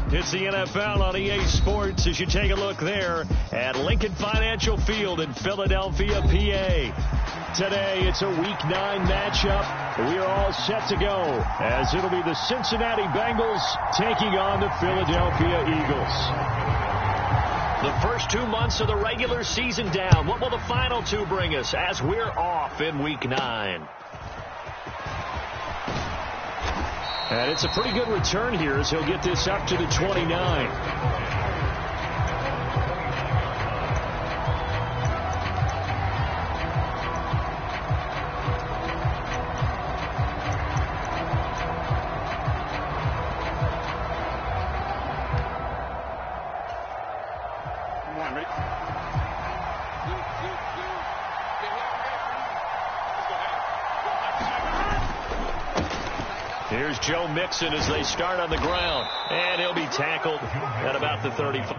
It's the NFL on EA Sports as you take a look there at Lincoln Financial Field in Philadelphia, PA. Today, it's a Week 9 matchup. We are all set to go as it'll be the Cincinnati Bengals taking on the Philadelphia Eagles. The first 2 months of the regular season down. What will the final 2 bring us as we're off in Week 9? And it's a pretty good return here as he'll get this up to the 29. Here's Joe Mixon as they start on the ground. And he'll be tackled at about the 35.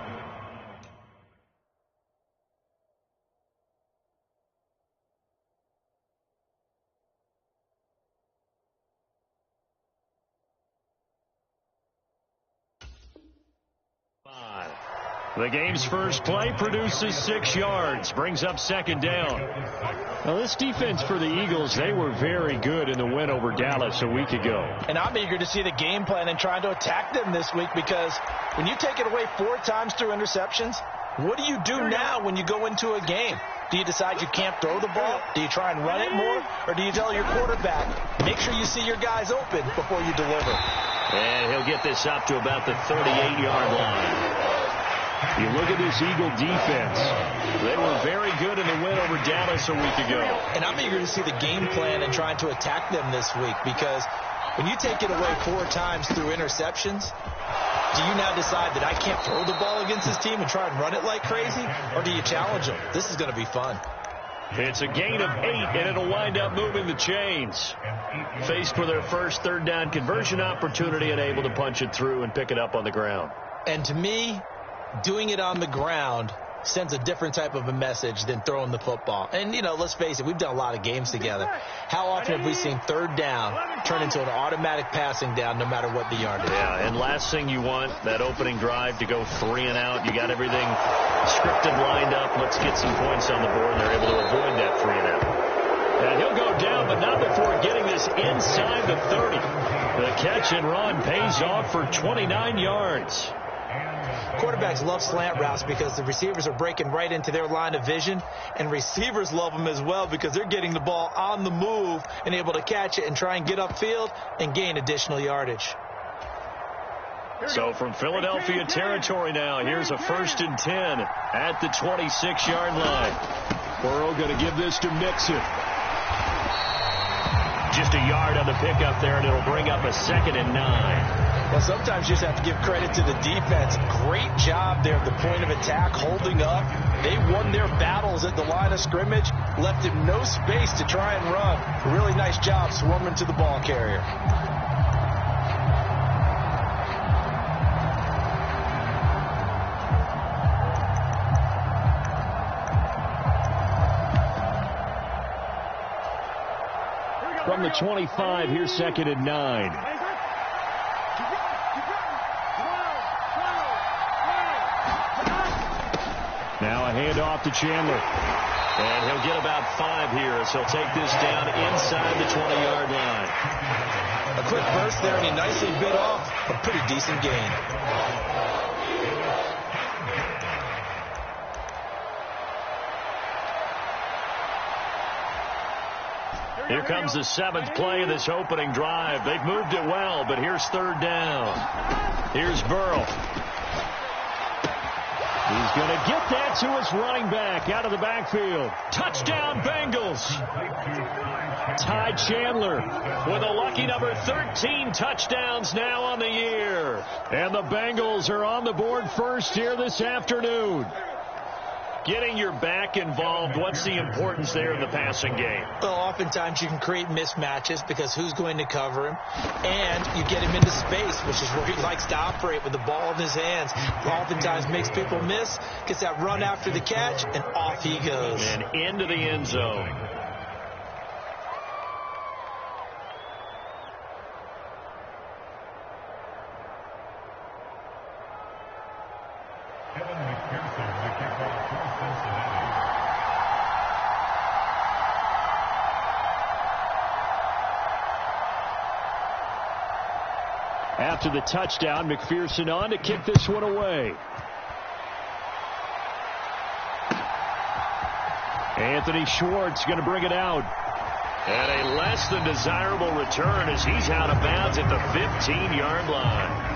The game's first play produces 6 yards, brings up second down. Now, this defense for the Eagles, they were very good in the win over Dallas a week ago. And I'm eager to see the game plan and trying to attack them this week, because when you take it away 4 times through interceptions, what do you do now when you go into a game? Do you decide you can't throw the ball? Do you try and run it more? Or do you tell your quarterback, make sure you see your guys open before you deliver? And he'll get this up to about the 38-yard line. You look at this Eagle defense. They were very good in the win over Dallas a week ago. And I'm eager to see the game plan and trying to attack them this week, because when you take it away 4 times through interceptions, do you now decide that I can't throw the ball against this team and try and run it like crazy? Or do you challenge them? This is going to be fun. It's a gain of 8, and it'll wind up moving the chains. Faced with their first third down conversion opportunity and able to punch it through and pick it up on the ground. And to me, doing it on the ground sends a different type of a message than throwing the football. And, you know, let's face it, we've done a lot of games together. How often have we seen third down turn into an automatic passing down no matter what the yardage? Yeah, and last thing you want, that opening drive to go 3 and out. You got everything scripted, lined up. Let's get some points on the board, and they're able to avoid that 3 and out. And he'll go down, but not before getting this inside the 30. The catch and run pays off for 29 yards. Quarterbacks love slant routes because the receivers are breaking right into their line of vision, and receivers love them as well because they're getting the ball on the move and able to catch it and try and get upfield and gain additional yardage. So from Philadelphia territory now, here's a 1st and 10 at the 26-yard line. Burrow going to give this to Mixon. Just a yard on the pickup there, and it'll bring up a 2nd and 9. Well, sometimes you just have to give credit to the defense. Great job there at the point of attack, holding up. They won their battles at the line of scrimmage, left him no space to try and run. A really nice job swarming to the ball carrier. From the 25, here's 2nd and 9. Now a handoff to Chandler. And he'll get about 5 here as he'll take this down inside the 20-yard line. A quick burst there, and he nicely bit off a pretty decent gain. Here comes the 7th play of this opening drive. They've moved it well, but here's 3rd down. Here's Burrow. He's going to get that to his running back out of the backfield. Touchdown, Bengals. Ty Chandler with a lucky number 13 touchdowns now on the year. And the Bengals are on the board first here this afternoon. Getting your back involved, what's the importance there in the passing game? Well, oftentimes you can create mismatches because who's going to cover him? And you get him into space, which is where he likes to operate with the ball in his hands. Oftentimes makes people miss, gets that run after the catch, and off he goes. And into the end zone. to the touchdown. McPherson on to kick this one away. Anthony Schwartz going to bring it out. And a less than desirable return as he's out of bounds at the 15-yard line.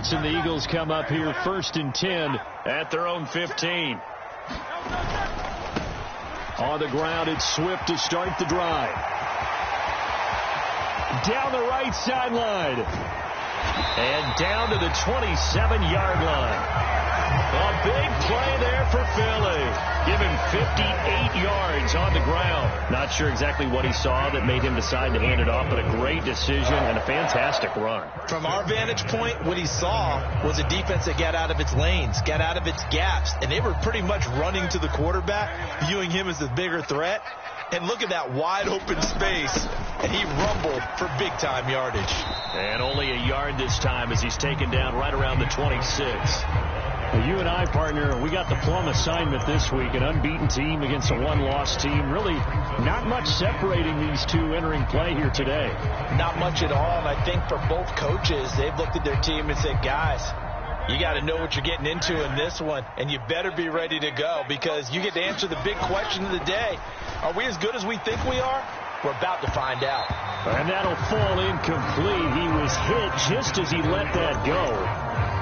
And the Eagles come up here 1st and 10 at their own 15. On the ground, it's Swift to start the drive. Down the right sideline. And down to the 27-yard line. A big play there for Philly. Give him 58 yards on the ground. Not sure exactly what he saw that made him decide to hand it off, but a great decision and a fantastic run. From our vantage point, what he saw was a defense that got out of its lanes, got out of its gaps, and they were pretty much running to the quarterback, viewing him as the bigger threat. And look at that wide open space, and he rumbled for big-time yardage. And only a yard this time as he's taken down right around the 26. Well, you and I, partner, we got the plum assignment this week, an unbeaten team against a one-loss team. Really not much separating these two entering play here today. Not much at all, and I think for both coaches, they've looked at their team and said, guys, you got to know what you're getting into in this one, and you better be ready to go because you get to answer the big question of the day. Are we as good as we think we are? We're about to find out. And that'll fall incomplete. He was hit just as he let that go.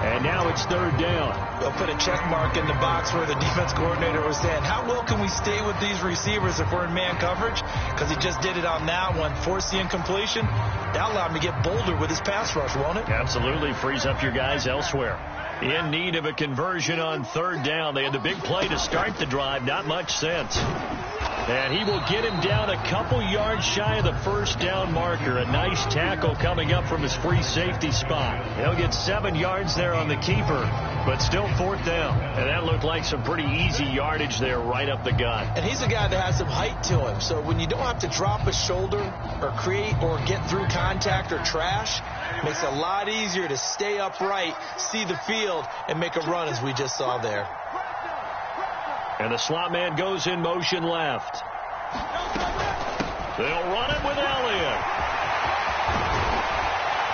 And now it's 3rd down. They'll put a check mark in the box where the defense coordinator was saying, how well can we stay with these receivers if we're in man coverage? Because he just did it on that one. Force the incompletion. That'll allow him to get bolder with his pass rush, won't it? Absolutely. Frees up your guys elsewhere. In need of a conversion on 3rd down. They had the big play to start the drive. Not much sense. And he will get him down a couple yards shy of the 1st down marker. A nice tackle coming up from his free safety spot. He'll get 7 yards there on the keeper, but still 4th down. And that looked like some pretty easy yardage there right up the gut. And he's a guy that has some height to him. So when you don't have to drop a shoulder or create or get through contact or trash, it makes it a lot easier to stay upright, see the field, and make a run as we just saw there. And the slot man goes in motion left. They'll run it with Elliott.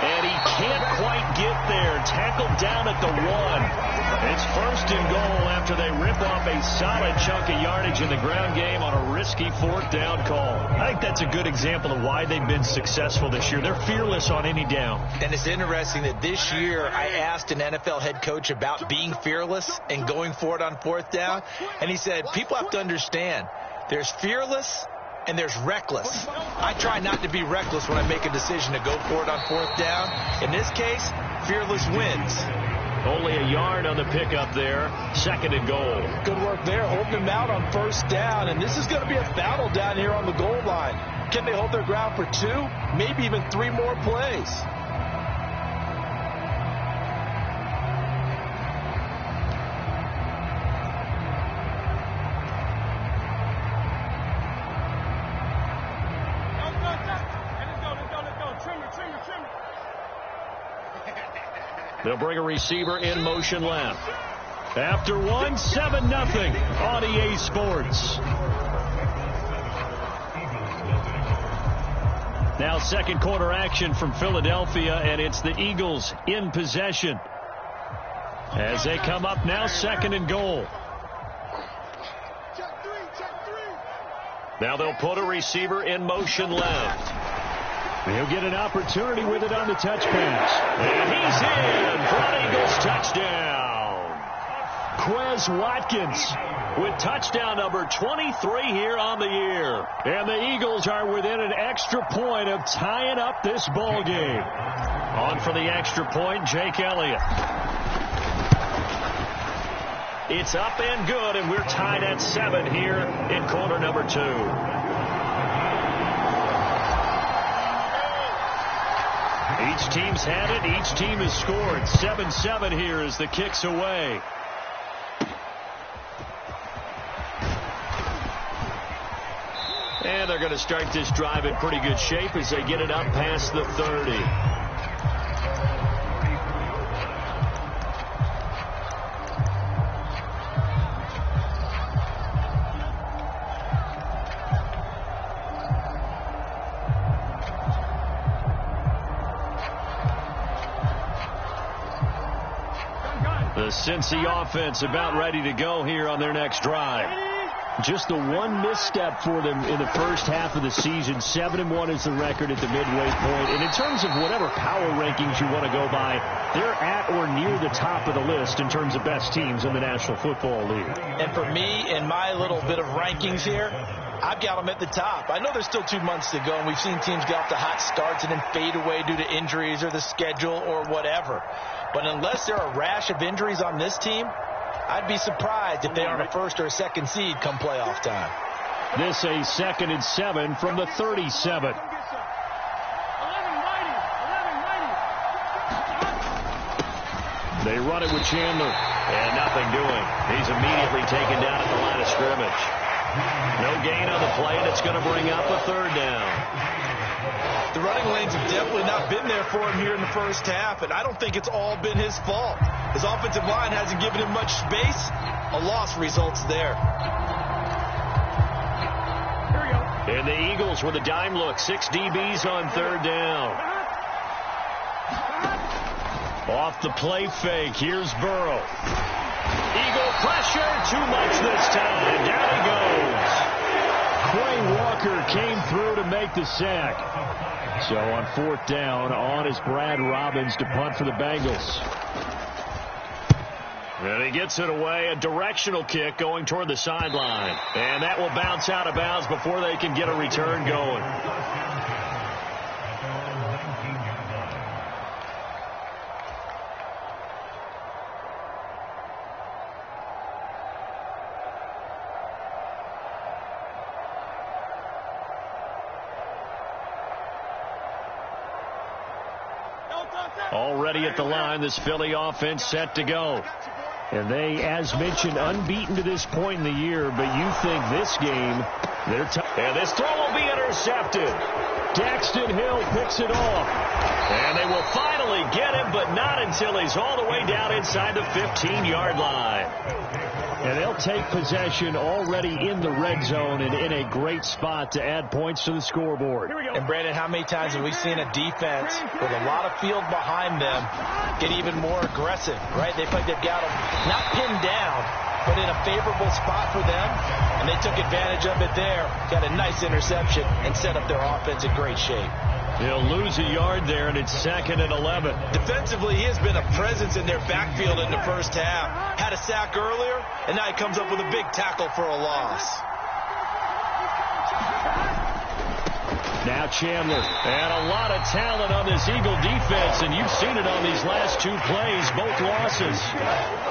And he can't quite get there. Tackled down at the 1. It's 1st and goal after they rip off a solid chunk of yardage in the ground game on a risky 4th down call. I think that's a good example of why they've been successful this year. They're fearless on any down. And it's interesting that this year I asked an NFL head coach about being fearless and going for it on 4th down. And he said, people have to understand, there's fearless and there's reckless. I try not to be reckless when I make a decision to go for it on 4th down. In this case, fearless wins. Only a yard on the pickup there. 2nd and goal. Good work there, holding them out on 1st down. And this is going to be a battle down here on the goal line. Can they hold their ground for 2, maybe even 3 more plays? They'll bring a receiver in motion left. After 1, 7-0 on EA Sports. Now 2nd quarter action from Philadelphia, and it's the Eagles in possession. As they come up now 2nd and goal. Now they'll put a receiver in motion left. He'll get an opportunity with it on the touch pass. And he's in for an Eagles touchdown. Quez Watkins with touchdown number 23 here on the year. And the Eagles are within an extra point of tying up this ball game. On for the extra point, Jake Elliott. It's up and good, and we're tied at 7 here in quarter number 2. Each team's had it. Each team has scored. 7-7 here as the kick's away. And they're going to start this drive in pretty good shape as they get it up past the 30. The Cincy offense about ready to go here on their next drive. Just the one misstep for them in the first half of the season. 7-1 is the record at the midway point. And in terms of whatever power rankings you want to go by, they're at or near the top of the list in terms of best teams in the National Football League. And for me, in my little bit of rankings here, I've got them at the top. I know there's still 2 months to go, and we've seen teams get off to hot starts and then fade away due to injuries or the schedule or whatever. But unless there are a rash of injuries on this team, I'd be surprised if they aren't a first or a second seed come playoff time. This a 2nd and 7 from the 37. They run it with Chandler, and nothing doing. He's immediately taken down at the line of scrimmage. No gain on the play, and it's going to bring up a 3rd down. The running lanes have definitely not been there for him here in the first half, and I don't think it's all been his fault. His offensive line hasn't given him much space. A loss results there. Here we go. And the Eagles with a dime look. 6 DBs on 3rd down. Off the play fake. Here's Burrow. Eagle pressure. Too much this time. Down he goes. Quay Walker came through to make the sack. So on 4th down, on is Brad Robbins to punt for the Bengals. And he gets it away, a directional kick going toward the sideline. And that will bounce out of bounds before they can get a return going. Already at the line, this Philly offense set to go. And they, as mentioned, unbeaten to this point in the year, but you think this game, they're tough. And this throw will be intercepted. Daxton Hill picks it off. And they will finally get him, but not until he's all the way down inside the 15-yard line. And they'll take possession already in the red zone and in a great spot to add points to the scoreboard. And, Brandon, how many times have we seen a defense with a lot of field behind them get even more aggressive, right? They feel like they've got them not pinned down, but in a favorable spot for them, and they took advantage of it there, got a nice interception, and set up their offense in great shape. He'll lose a yard there, and it's 2nd and 11. Defensively, he has been a presence in their backfield in the first half. Had a sack earlier, and now he comes up with a big tackle for a loss. Now Chandler, and a lot of talent on this Eagle defense, and you've seen it on these last 2 plays, both losses.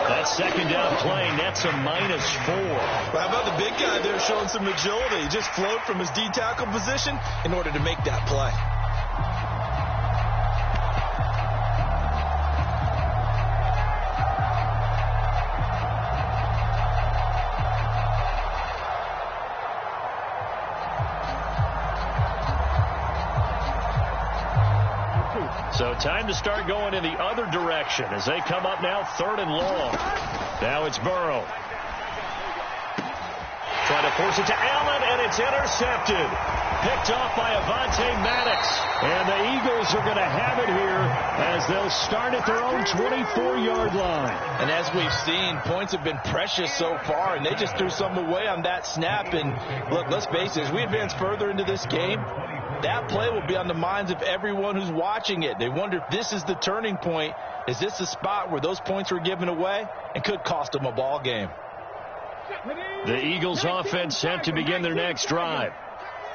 That 2nd down play, that's a -4. How about the big guy there showing some agility? He just flowed from his D-tackle position in order to make that play. So time to start going in the other direction as they come up now 3rd and long. Now it's Burrow. Trying to force it to Allen, and it's intercepted. Picked off by Avonte Maddox. And the Eagles are going to have it here as they'll start at their own 24-yard line. And as we've seen, points have been precious so far, and they just threw some away on that snap. And look, let's face it, as we advance further into this game, that play will be on the minds of everyone who's watching it. They wonder if this is the turning point. Is this the spot where those points were given away and could cost them a ball game? The Eagles offense set to begin their next drive.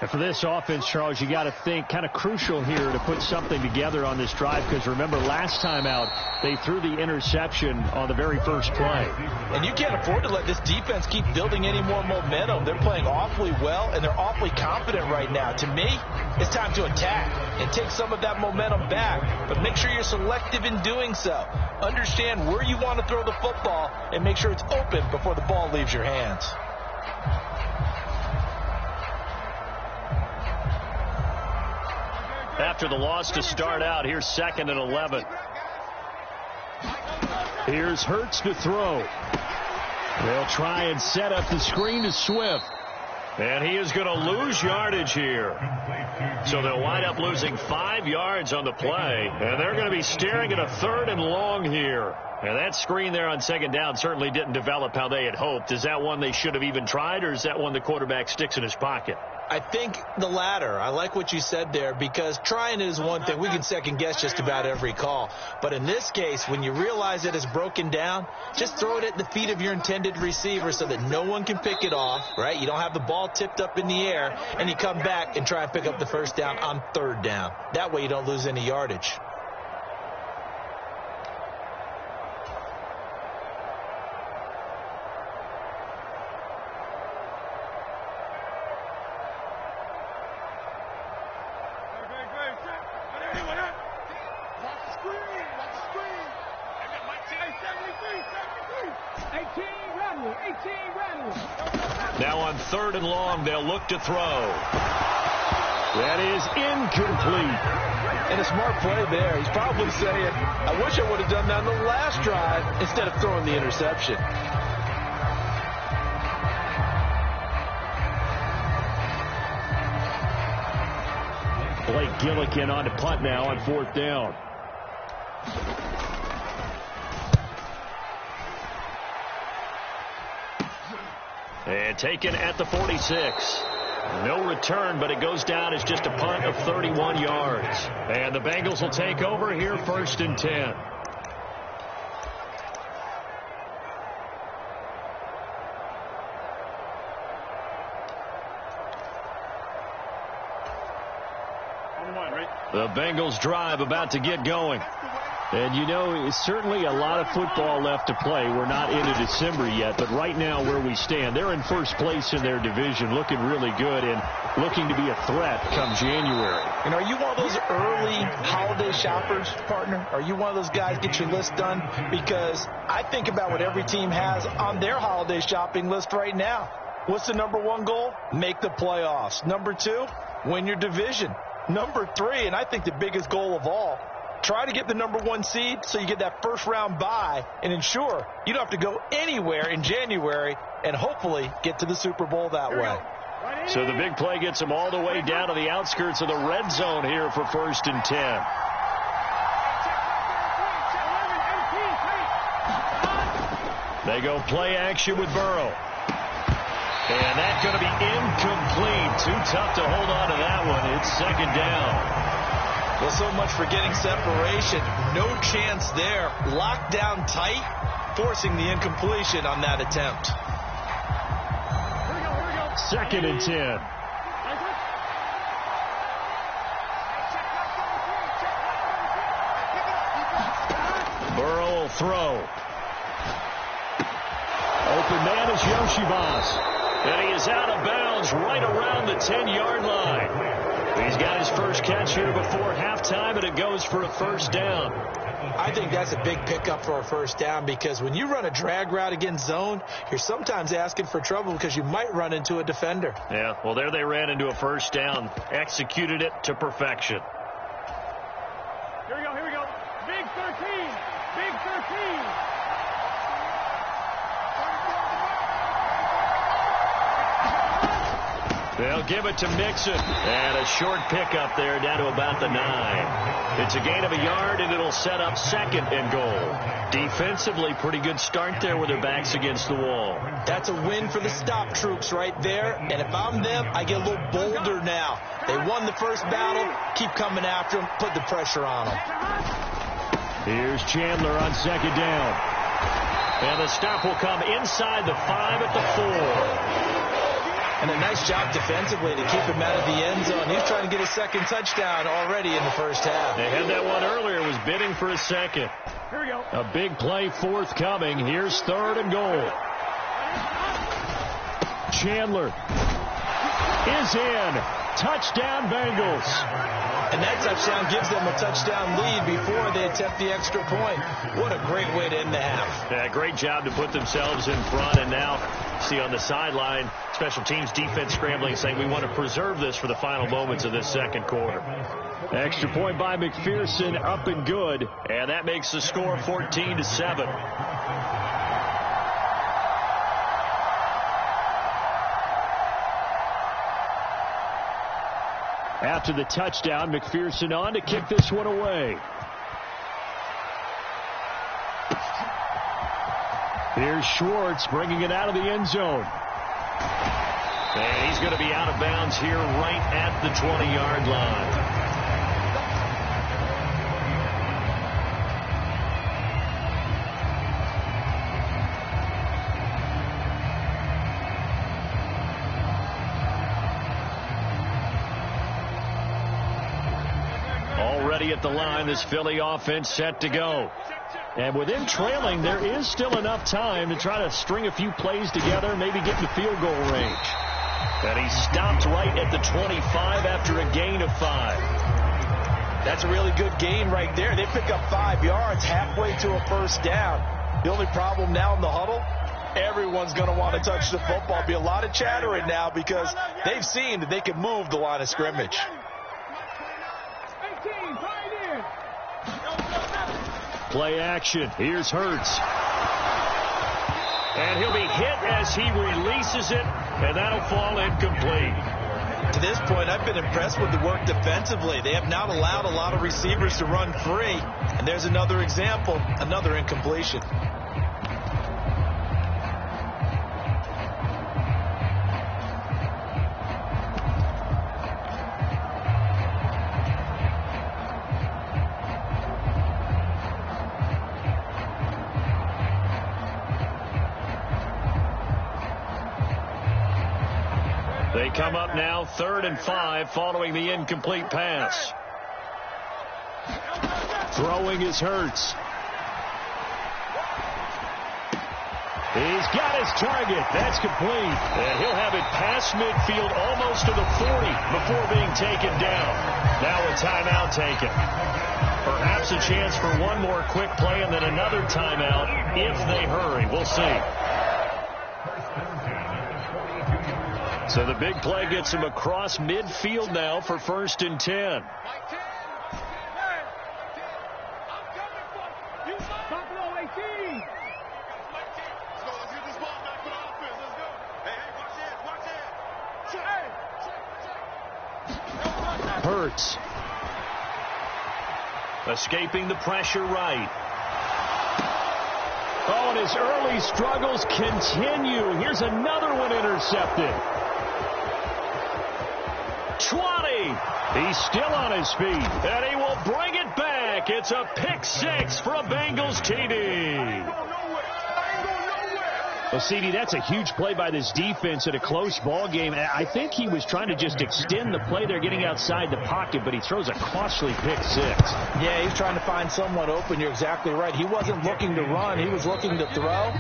And for this offense, Charles, you got to think kind of crucial here to put something together on this drive, because remember last time out they threw the interception on the very first play. And you can't afford to let this defense keep building any more momentum. They're playing awfully well, and they're awfully confident right now. To me, it's time to attack and take some of that momentum back, but make sure you're selective in doing so. Understand where you want to throw the football and make sure it's open before the ball leaves your hands. after the loss to start out. Here's 2nd and 11. Here's Hurts to throw. They'll try and set up the screen to Swift. And he is going to lose yardage here. So they'll wind up losing 5 yards on the play. And they're going to be staring at a 3rd and long here. And that screen there on 2nd down certainly didn't develop how they had hoped. Is that one they should have even tried, or is that one the quarterback sticks in his pocket? I think the latter. I like what you said there, because trying it is one thing. We can second guess just about every call. But in this case, when you realize that it's broken down, just throw it at the feet of your intended receiver so that no one can pick it off, right? You don't have the ball tipped up in the air, and you come back and try and pick up the 1st down on 3rd down. That way you don't lose any yardage. Now on 3rd and long, they'll look to throw. That is incomplete. And a smart play there. He's probably saying, I wish I would have done that on the last drive instead of throwing the interception. Blake Gillikin on to punt now on 4th down. And taken at the 46. No return, but it goes down as just a punt of 31 yards. And the Bengals will take over here 1st and 10. The Bengals drive about to get going. And, you know, it's certainly a lot of football left to play. We're not into December yet, but right now where we stand, they're in 1st place in their division, looking really good and looking to be a threat come January. And are you one of those early holiday shoppers, partner? Are you one of those guys get your list done? Because I think about what every team has on their holiday shopping list right now. What's the #1 goal? Make the playoffs. #2, win your division. #3, and I think the biggest goal of all, try to get the #1 seed so you get that 1st round bye and ensure you don't have to go anywhere in January and hopefully get to the Super Bowl that way. So the big play gets them all the way down to the outskirts of the red zone here for 1st and 10. They go play action with Burrow. And that's going to be incomplete. Too tough to hold on to that one. It's 2nd down. Well, so much for getting separation. No chance there. Locked down tight, forcing the incompletion on that attempt. 2nd and 10. Burrow will throw. Open man is Yoshibas. And he is out of bounds right around the 10-yard line. He's got his first catch here before halftime, and it goes for a 1st down. I think that's a big pickup for a 1st down, because when you run a drag route against zone, you're sometimes asking for trouble because you might run into a defender. Yeah, well, there they ran into a 1st down. Executed it to perfection. Here we go. Big 13. Big 13. They'll give it to Mixon. And a short pickup there down to about the 9. It's a gain of a yard, and it'll set up 2nd and goal. Defensively, pretty good start there with their backs against the wall. That's a win for the stop troops right there. And if I'm them, I get a little bolder now. They won the 1st battle. Keep coming after them. Put the pressure on them. Here's Chandler on 2nd down. And the stop will come inside the 5 at the 4. And a nice job defensively to keep him out of the end zone. He's trying to get his 2nd touchdown already in the 1st half. They had that one earlier, was bidding for a 2nd. Here we go. A big play forthcoming. Here's 3rd and goal. Chandler is in. Touchdown, Bengals. And that touchdown gives them a touchdown lead before they attempt the extra point. What a great way to end the half. Yeah, great job to put themselves in front. And now, see on the sideline, special teams defense scrambling, saying we want to preserve this for the final moments of this second quarter. Extra point by McPherson, up and good. And that makes the score 14-7. After the touchdown, McPherson on to kick this one away. Here's Schwartz bringing it out of the end zone. And he's going to be out of bounds here right at the 20-yard line. Already at the line, this Philly offense set to go. And with him trailing, there is still enough time to try to string a few plays together, maybe get in the field goal range. And he stopped right at the 25 after a gain of 5. That's a really good gain right there. They pick up 5 yards halfway to a first down. The only problem now in the huddle, everyone's going to want to touch the football. Be a lot of chattering now because they've seen that they can move the line of scrimmage. Play action. Here's Hurts. And he'll be hit as he releases it, and that'll fall incomplete. To this point, I've been impressed with the work defensively. They have not allowed a lot of receivers to run free. And there's another example, another incompletion. They come up now 3rd and 5 following the incomplete pass. Throwing is Hurts. He's got his target. That's complete. And he'll have it past midfield almost to the 40 before being taken down. Now a timeout taken. Perhaps a chance for one more quick play and then another timeout if they hurry. We'll see. So the big play gets him across midfield now for 1st and 10. Hurts. Escaping the pressure right. Oh, and his early struggles continue. Here's another one intercepted. 20. He's still on his feet, and he will bring it back. It's a pick-6 for a Bengals TD. Well, CD, that's a huge play by this defense in a close ball game. I think he was trying to just extend the play. They're getting outside the pocket, but he throws a costly pick-6. Yeah, he's trying to find someone open. You're exactly right. He wasn't looking to run. He was looking to throw.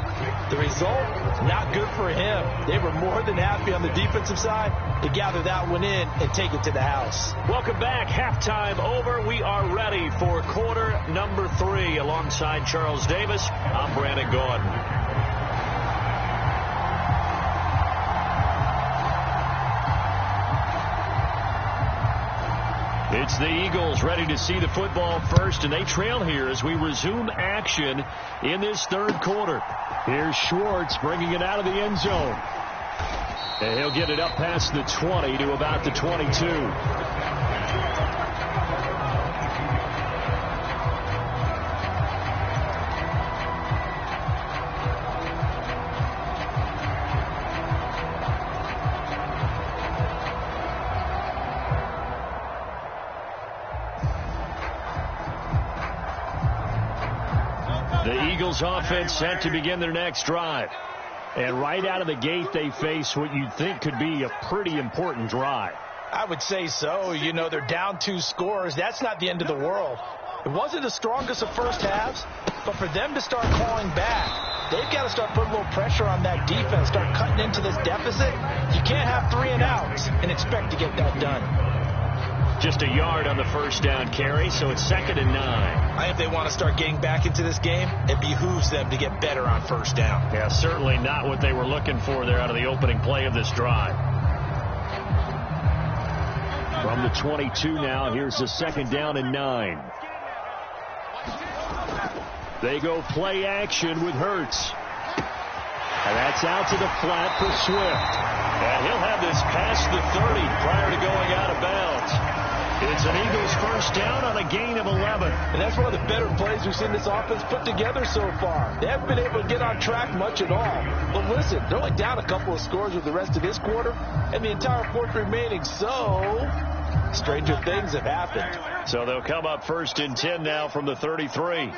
The result, not good for him. They were more than happy on the defensive side to gather that one in and take it to the house. Welcome back. Halftime over. We are ready for quarter number 3. Alongside Charles Davis, I'm Brandon Gordon. It's the Eagles ready to see the football first, and they trail here as we resume action in this 3rd quarter. Here's Schwartz bringing it out of the end zone. And he'll get it up past the 20 to about the 22. The Eagles offense set to begin their next drive. And right out of the gate, they face what you'd think could be a pretty important drive. I would say so. You know, they're down 2 scores. That's not the end of the world. It wasn't the strongest of first halves, but for them to start clawing back, they've got to start putting a little pressure on that defense, start cutting into this deficit. You can't have 3 and outs and expect to get that done. Just a yard on the first down carry, so it's 2nd and 9. I think they want to start getting back into this game. It behooves them to get better on first down. Yeah, certainly not what they were looking for there out of the opening play of this drive. From the 22 now, here's the 2nd down and 9. They go play action with Hurts. And that's out to the flat for Swift. And he'll have this past the 30 prior to going out of bounds. It's an Eagles first down on a gain of 11. And that's one of the better plays we've seen this offense put together so far. They haven't been able to get on track much at all. But listen, they're only down a couple of scores with the rest of this quarter and the entire fourth remaining. So, stranger things have happened. So they'll come up 1st and 10 now from the 33.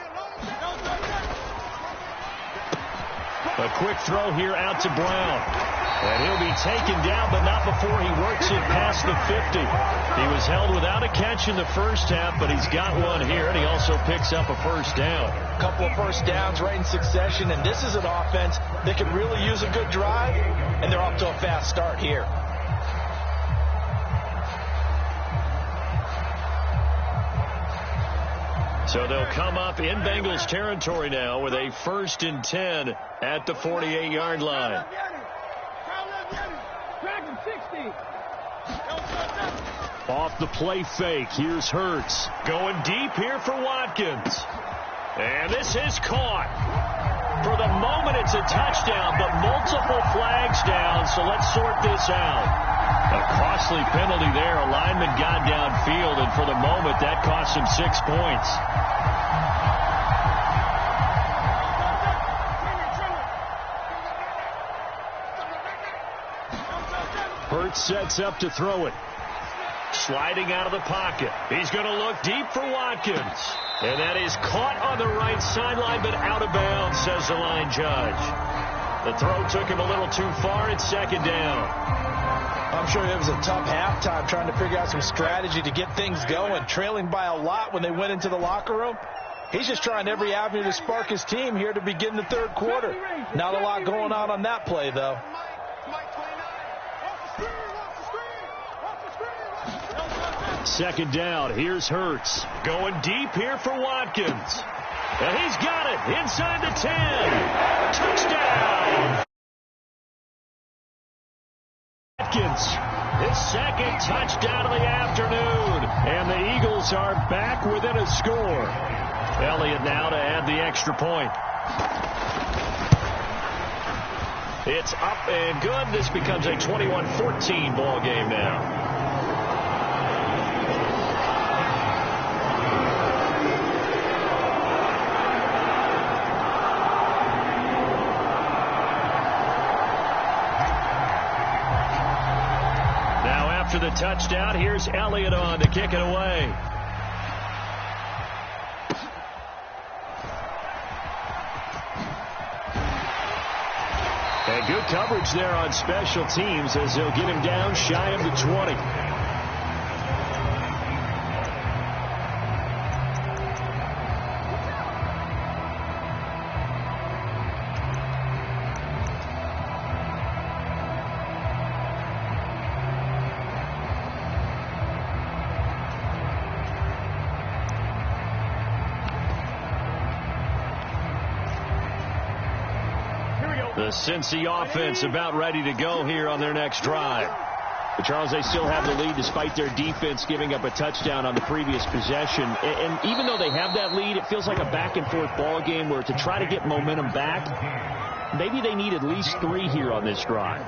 A quick throw here out to Brown. And he'll be taken down, but not before he works it past the 50. He was held without a catch in the first half, but he's got one here, and he also picks up a first down. A couple of first downs right in succession, and this is an offense that could really use a good drive, and they're off to a fast start here. So they'll come up in Bengals territory now with a 1st and 10 at the 48-yard line. Off the play fake, here's Hurts. Going deep here for Watkins. And this is caught. For the moment, it's a touchdown, but multiple flags down, so let's sort this out. A costly penalty there. A lineman got downfield, and for the moment, that cost him 6 points. Hurts sets up to throw it. Sliding out of the pocket. He's going to look deep for Watkins. And that is caught on the right sideline, but out of bounds, says the line judge. The throw took him a little too far. It's 2nd down. I'm sure it was a tough halftime trying to figure out some strategy to get things going, trailing by a lot when they went into the locker room. He's just trying every avenue to spark his team here to begin the third quarter. Not a lot going on that play, though. Second down. Here's Hurts. Going deep here for Watkins. And he's got it inside the 10. Touchdown. Watkins, his 2nd touchdown of the afternoon. And the Eagles are back within a score. Elliott now to add the extra point. It's up and good. This becomes a 21-14 ball game now. After the touchdown, here's Elliott on to kick it away. And good coverage there on special teams as they'll get him down shy of the 20. The Cincy offense about ready to go here on their next drive. But Charles, they still have the lead despite their defense giving up a touchdown on the previous possession. And even though they have that lead, it feels like a back-and-forth ball game where to try to get momentum back, maybe they need at least 3 here on this drive.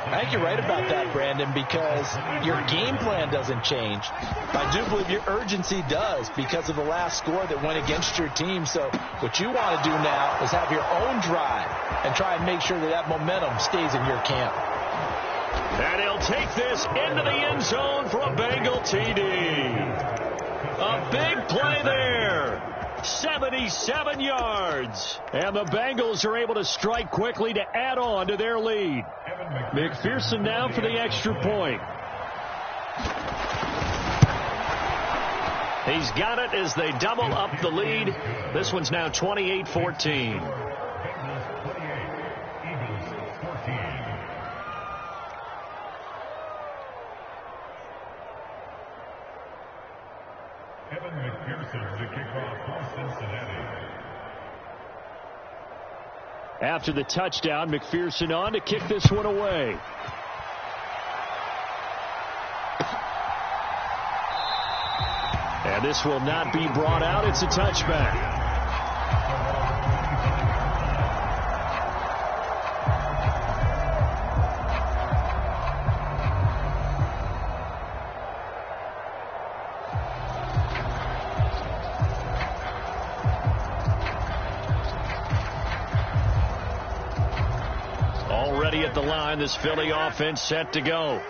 I think you're right about that, Brandon, because your game plan doesn't change. I do believe your urgency does because of the last score that went against your team. So what you want to do now is have your own drive and try and make sure that that momentum stays in your camp. And he'll take this into the end zone for a Bengal TD. A big play there. 77 yards. And the Bengals are able to strike quickly to add on to their lead. McPherson now for the extra point. He's got it as they double up the lead. This one's now 28-14. After the touchdown, McPherson on to kick this one away. And this will not be brought out. It's a touchback. Already at the line, this Philly offense set to go.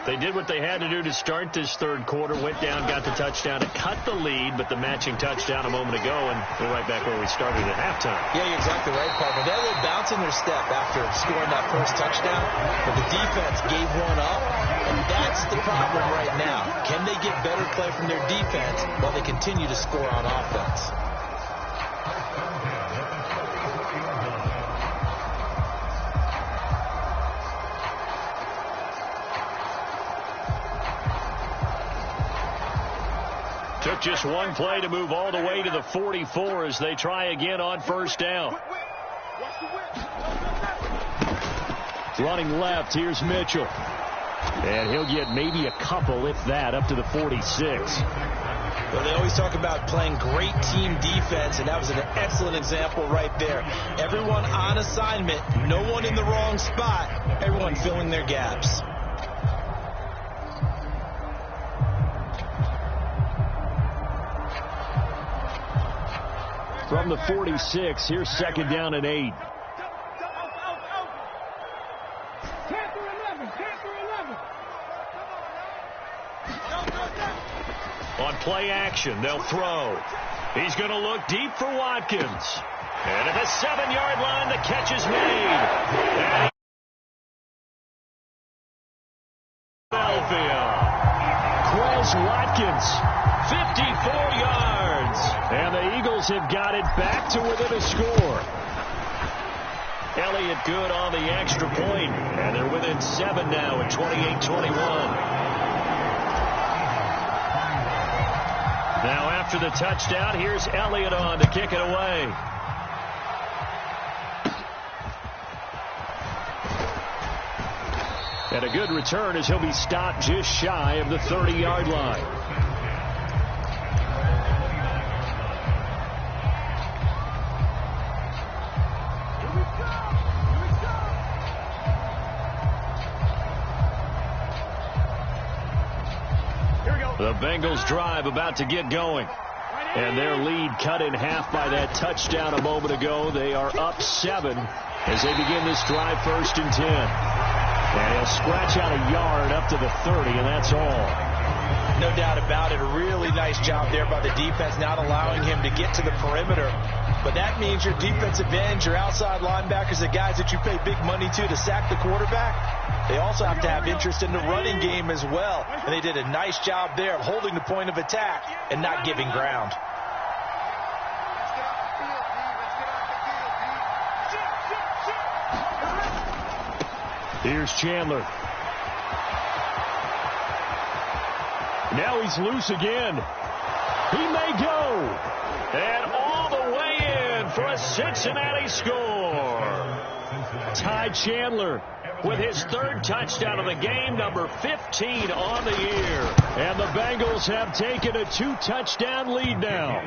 They did what they had to do to start this third quarter, went down, got the touchdown to cut the lead, but the matching touchdown a moment ago, and we're right back where we started at halftime. Yeah, you're exactly right, partner. They had a little bounce in their step after scoring that first touchdown, but the defense gave one up, and that's the problem right now. Can they get better play from their defense while they continue to score on offense? Took just one play to move all the way to the 44 as they try again on first down. Running left, here's Mitchell. And he'll get maybe a couple, if that, up to the 46. Well, they always talk about playing great team defense, and that was an excellent example right there. Everyone on assignment, no one in the wrong spot, everyone filling their gaps. From the 46, here's second down and 8. On play action, they'll throw. He's going to look deep for Watkins. And at the 7-yard line, the catch is made. And Philadelphia. Quez Watkins, 54 yards. And the Eagles have got it back to within a score. Elliott good on the extra point, and they're within 7 now at 28-21. Now after the touchdown, here's Elliott on to kick it away. And a good return as he'll be stopped just shy of the 30-yard line. The Bengals drive about to get going. And their lead cut in half by that touchdown a moment ago. They are up 7 as they begin this drive, 1st and 10. And he'll scratch out a yard up to the 30, and that's all. No doubt about it. A really nice job there by the defense, not allowing him to get to the perimeter. But that means your defensive ends, your outside linebackers, the guys that you pay big money to sack the quarterback, they also have to have interest in the running game as well. And they did a nice job there of holding the point of attack and not giving ground. Here's Chandler. Now he's loose again. He may go. And all the way in for a Cincinnati score. Ty Chandler with his 3rd touchdown of the game, number 15 on the year. And the Bengals have taken a 2-touchdown lead now.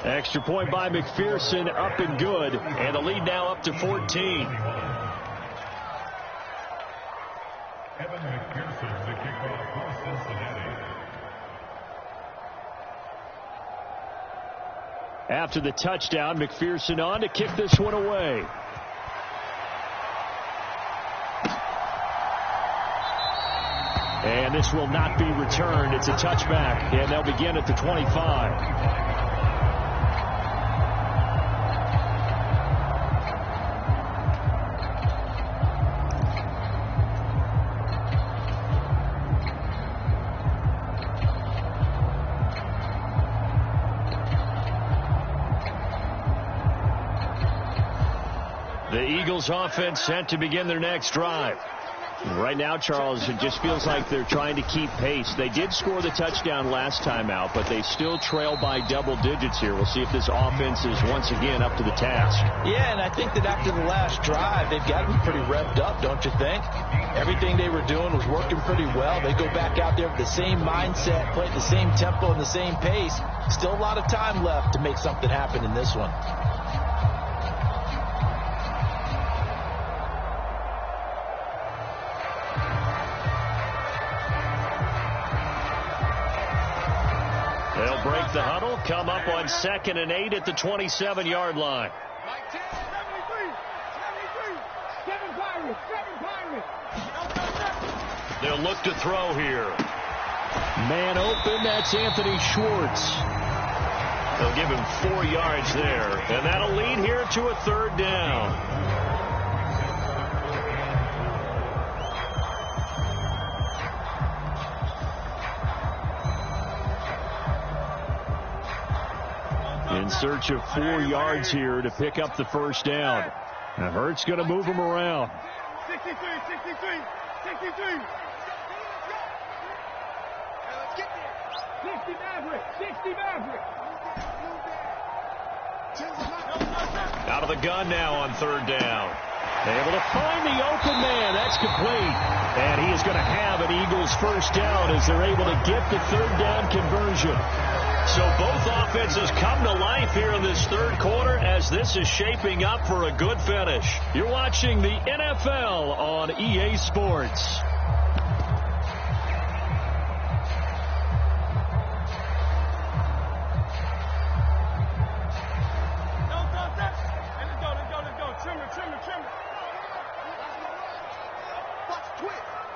Extra point by McPherson, up and good. And the lead now up to 14. After the touchdown, McPherson on to kick this one away. And this will not be returned. It's a touchback, and they'll begin at the 25. The Eagles offense set to begin their next drive. Right now, Charles, it just feels like they're trying to keep pace. They did score the touchdown last time out, but they still trail by double digits here. We'll see if this offense is once again up to the task. Yeah, and I think that after the last drive, they've got to be pretty revved up, don't you think? Everything they were doing was working pretty well. They go back out there with the same mindset, play at the same tempo and the same pace. Still a lot of time left to make something happen in this one. They'll break the huddle, come up on 2nd and 8 at the 27-yard line. 73. They'll look to throw here. Man open, that's Anthony Schwartz. They'll give him 4 yards there, and that'll lead here to a 3rd down. In search of 4 yards here to pick up the 1st down. Now Hurts going to move him around. 63. 60 Maverick. Out of the gun now on 3rd down. Able to find the open man. That's complete. And he is going to have an Eagles 1st down as they're able to get the 3rd down conversion. So both offenses come to life here in this 3rd quarter as this is shaping up for a good finish. You're watching the NFL on EA Sports.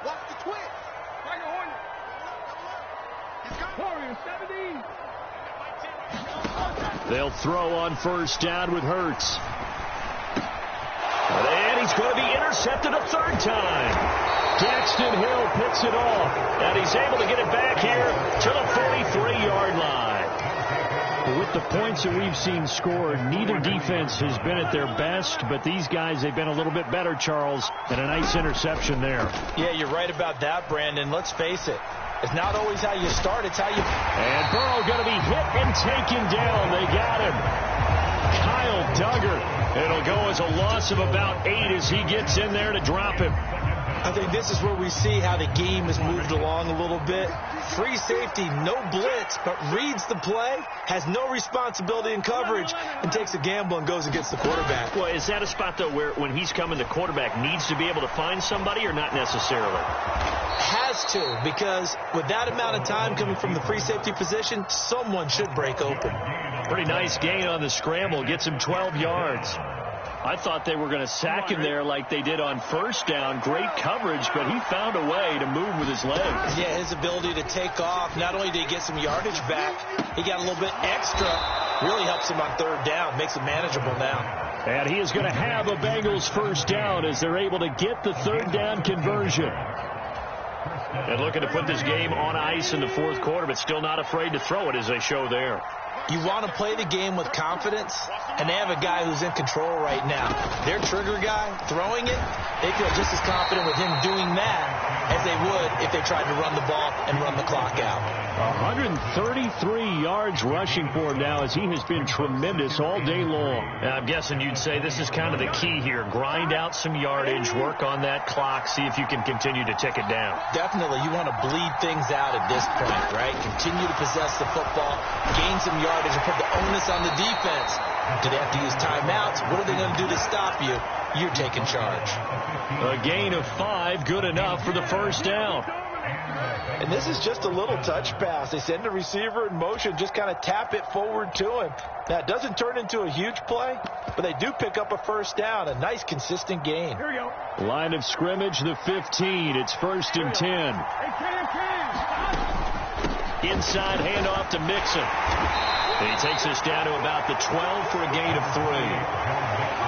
Watch the twitch. Tiger Hornet. Warriors 17. They'll throw on 1st down with Hurts. And he's going to be intercepted a 3rd time. Daxton Hill picks it off, and he's able to get it back here to the 43-yard line. With the points that we've seen scored, neither defense has been at their best, but these guys, they've been a little bit better, Charles, and a nice interception there. Yeah, you're right about that, Brandon. Let's face it. It's not always how you start, it's how you... And Burrow going to be hit and taken down. They got him. Kyle Duggar. It'll go as a loss of about 8 as he gets in there to drop him. I think this is where we see how the game has moved along a little bit. Free safety, no blitz, but reads the play, has no responsibility in coverage, and takes a gamble and goes against the quarterback. Well, is that a spot, though, where when he's coming, the quarterback needs to be able to find somebody or not necessarily? Has to, because with that amount of time coming from the free safety position, someone should break open. Pretty nice gain on the scramble. Gets him 12 yards. I thought they were going to sack him there like they did on 1st down. Great coverage, but he found a way to move with his legs. Yeah, his ability to take off. Not only did he get some yardage back, he got a little bit extra. Really helps him on 3rd down. Makes it manageable now. And he is going to have a Bengals 1st down as they're able to get the 3rd down conversion. And looking to put this game on ice in the 4th quarter, but still not afraid to throw it as they show there. You want to play the game with confidence, and they have a guy who's in control right now. Their trigger guy throwing it, they feel just as confident with him doing that as they would if they tried to run the ball and run the clock out. 133 yards rushing for him now as he has been tremendous all day long. I'm guessing you'd say this is kind of the key here. Grind out some yardage, work on that clock, see if you can continue to tick it down. Definitely. You want to bleed things out at this point, right? Continue to possess the football, gain some yardage, and put the onus on the defense. Do they have to use timeouts? What are they going to do to stop you? You're taking charge. A gain of 5, good enough for the 1st down. And this is just a little touch pass. They send the receiver in motion, just kind of tap it forward to him. Now, it doesn't turn into a huge play, but they do pick up a 1st down. A nice, consistent gain. Here we go. Line of scrimmage, the 15. It's 1st and 10. Inside handoff to Mixon. And he takes us down to about the 12 for a gain of 3.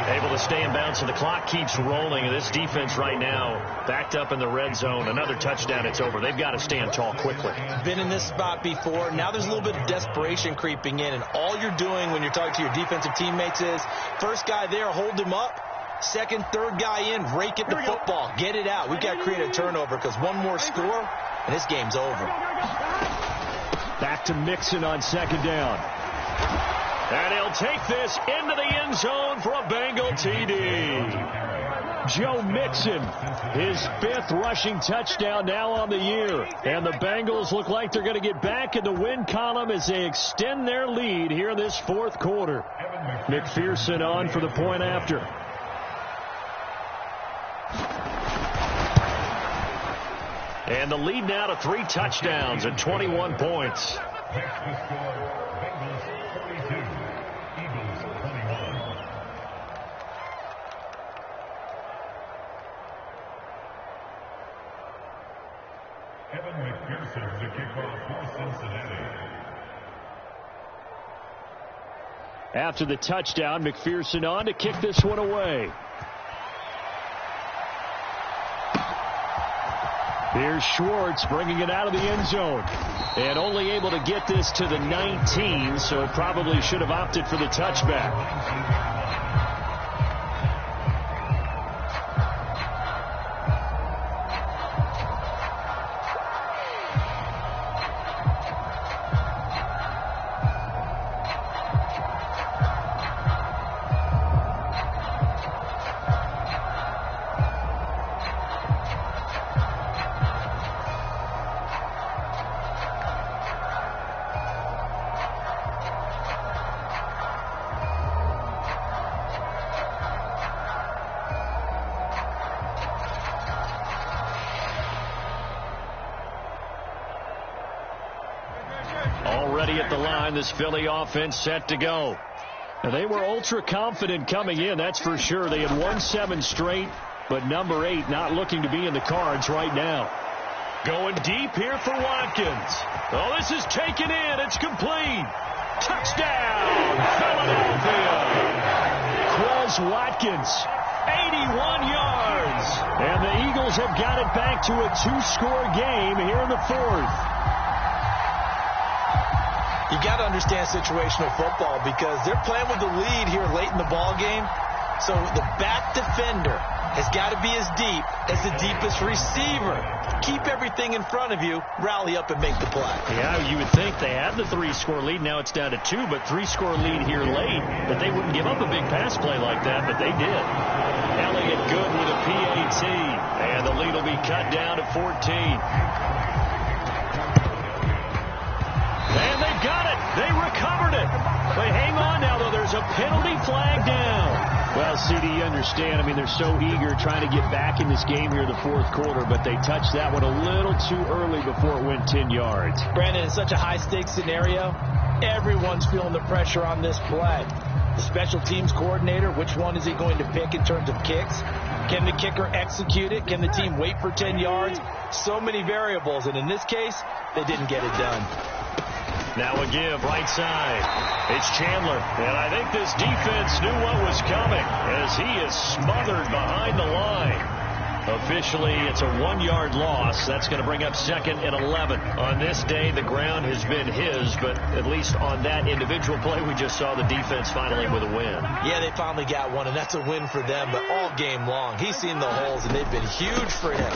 Able to stay in bounds, and the clock keeps rolling. And this defense right now backed up in the red zone. Another touchdown, it's over. They've got to stand tall quickly. Been in this spot before. Now there's a little bit of desperation creeping in. And all you're doing when you're talking to your defensive teammates is, first guy there, hold him up. Second, third guy in, rake at the football. Get it out. We've got to create a turnover because one more score, and this game's over. Back to Mixon on second down. And he'll take this into the end zone for a Bengal TD. Joe Mixon, his 5th rushing touchdown now on the year. And the Bengals look like they're going to get back in the win column as they extend their lead here in this 4th quarter. McPherson on for the point after. And the lead now to 3 touchdowns and 21 points. McPherson to kick off for Cincinnati. After the touchdown, McPherson on to kick this one away. Here's Schwartz bringing it out of the end zone. And only able to get this to the 19, so probably should have opted for the touchback. Already at the line, this Philly offense set to go. And they were ultra confident coming in, that's for sure. They had won 7 straight, but number 8 not looking to be in the cards right now. Going deep here for Watkins. Oh, this is taken in. It's complete. Touchdown, Philadelphia. Quez Watkins, 81 yards. And the Eagles have got it back to a 2-score game here in the 4th. You got to understand situational football because they're playing with the lead here late in the ball game. So the back defender has got to be as deep as the deepest receiver. Keep everything in front of you, rally up and make the play. Yeah, you would think they had the 3-score lead. Now it's down to 2, but 3-score lead here late. But they wouldn't give up a big pass play like that, but they did. Elliott good with a PAT. And the lead will be cut down to 14. And they got it. They recovered it. But hang on now, though. There's a penalty flag down. Well, CD, you understand. I mean, they're so eager trying to get back in this game here in the 4th quarter, but they touched that one a little too early before it went 10 yards. Brandon, in such a high-stakes scenario, everyone's feeling the pressure on this play. The special teams coordinator, which one is he going to pick in terms of kicks? Can the kicker execute it? Can the team wait for 10 yards? So many variables, and in this case, they didn't get it done. Now a give, right side. It's Chandler. And I think this defense knew what was coming as he is smothered behind the line. Officially, it's a 1-yard loss. That's going to bring up 2nd and 11. On this day, the ground has been his, but at least on that individual play, we just saw the defense finally with a win. Yeah, they finally got one, and that's a win for them, but all game long, he's seen the holes, and they've been huge for him.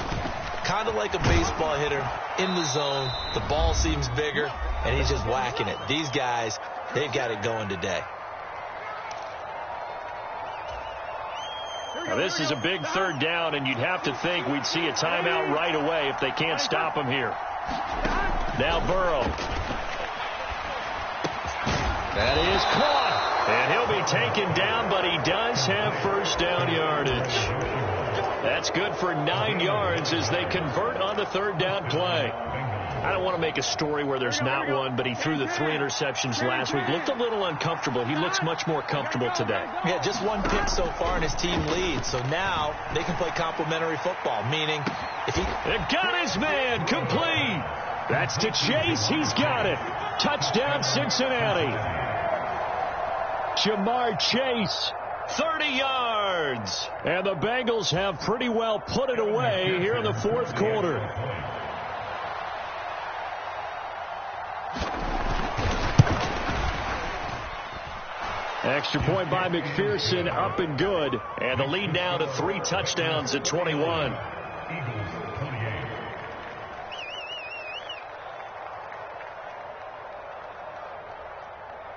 Kind of like a baseball hitter in the zone. The ball seems bigger, and he's just whacking it. These guys, they've got it going today. Now this is a big 3rd down, and you'd have to think we'd see a timeout right away if they can't stop him here. Now Burrow. That is caught. And he'll be taken down, but he does have 1st down yardage. That's good for 9 yards as they convert on the 3rd down play. I don't want to make a story where there's not one, but he threw the 3 interceptions last week. Looked a little uncomfortable. He looks much more comfortable today. Yeah, just 1 pick so far and his team leads. So now they can play complementary football, meaning if he... Got his man, complete. That's to Chase. He's got it. Touchdown, Cincinnati. Jamar Chase, 30 yards. And the Bengals have pretty well put it away here in the 4th quarter. Extra point by McPherson, up and good. And the lead now to 3 touchdowns at 21. Eagles 28.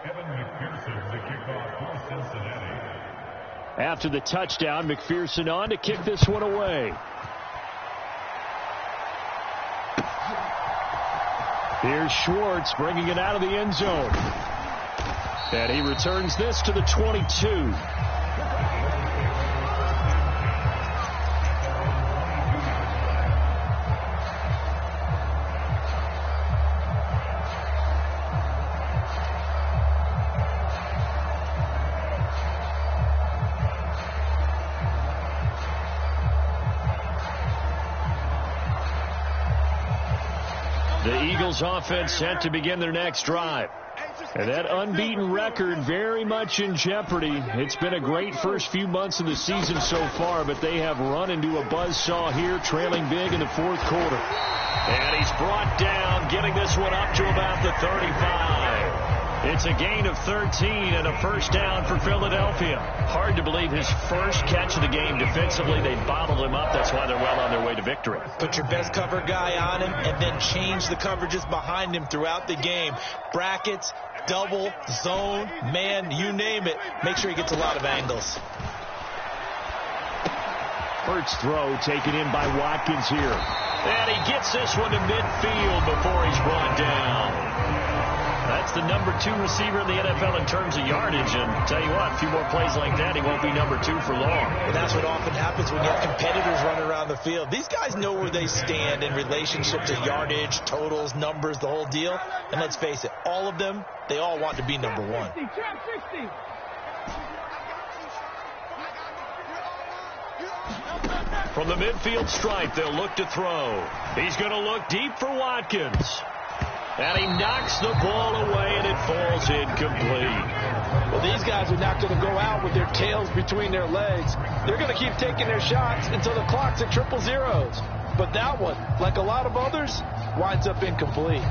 Evan McPherson, the kickoff for Cincinnati. After the touchdown, McPherson on to kick this one away. Here's Schwartz bringing it out of the end zone. And he returns this to the 22. The Eagles offense set to begin their next drive. And that unbeaten record very much in jeopardy. It's been a great first few months of the season so far, but they have run into a buzzsaw here, trailing big in the fourth quarter. And he's brought down, getting this one up to about the 35. It's a gain of 13 and a first down for Philadelphia. Hard to believe his first catch of the game defensively. They bottled him up. That's why they're well on their way to victory. Put your best cover guy on him and then change the coverages behind him throughout the game. Brackets, double, zone, man, you name it. Make sure he gets a lot of angles. First throw taken in by Watkins here. And he gets this one to midfield before he's brought down. That's the number 2 receiver in the NFL in terms of yardage. And tell you what, a few more plays like that, he won't be number 2 for long. And that's what often happens when you have competitors running around the field. These guys know where they stand in relationship to yardage, totals, numbers, the whole deal. And let's face it, all of them, they all want to be number 1. From the midfield stripe, they'll look to throw. He's going to look deep for Watkins. And he knocks the ball away, and it falls incomplete. Well, these guys are not going to go out with their tails between their legs. They're going to keep taking their shots until the clock's at 000. But that one, like a lot of others, winds up incomplete.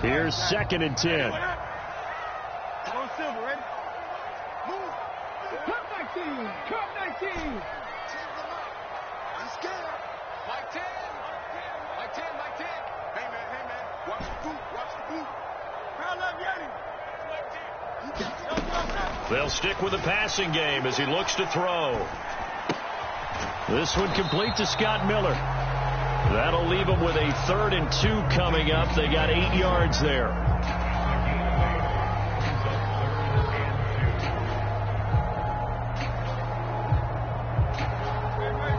Here's 2nd and 10. Cut 19. I'm scared. Mike 10. Mike 10. Mike 10. Hey, man. Watch the boot. Watch the boot. Foul up, Yeti. They'll stick with the passing game as he looks to throw. This one complete to Scott Miller. That'll leave them with a 3rd and 2 coming up. They got 8 yards there.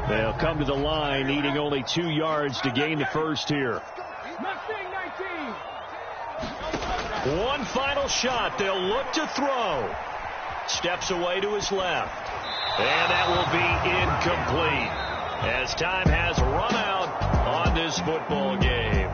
They'll come to the line, needing only 2 yards to gain the first here. One final shot. They'll look to throw. Steps away to his left. And that will be incomplete as time has run out on this football game.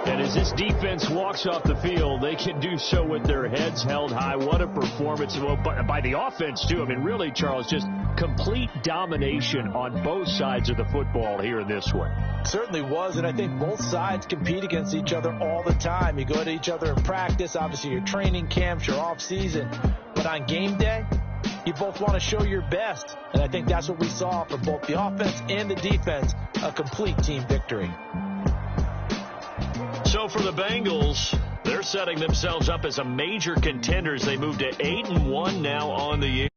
And as this defense walks off the field, they can do so with their heads held high. What a performance by the offense, too. I mean, really, Charles, just complete domination on both sides of the football here in this one. Certainly was, and I think both sides compete against each other all the time. You go to each other in practice, obviously your training camps, your off-season. But on game day, you both want to show your best. And I think that's what we saw from both the offense and the defense, a complete team victory. So for the Bengals, they're setting themselves up as a major contender as they move to 8-1 now on the year.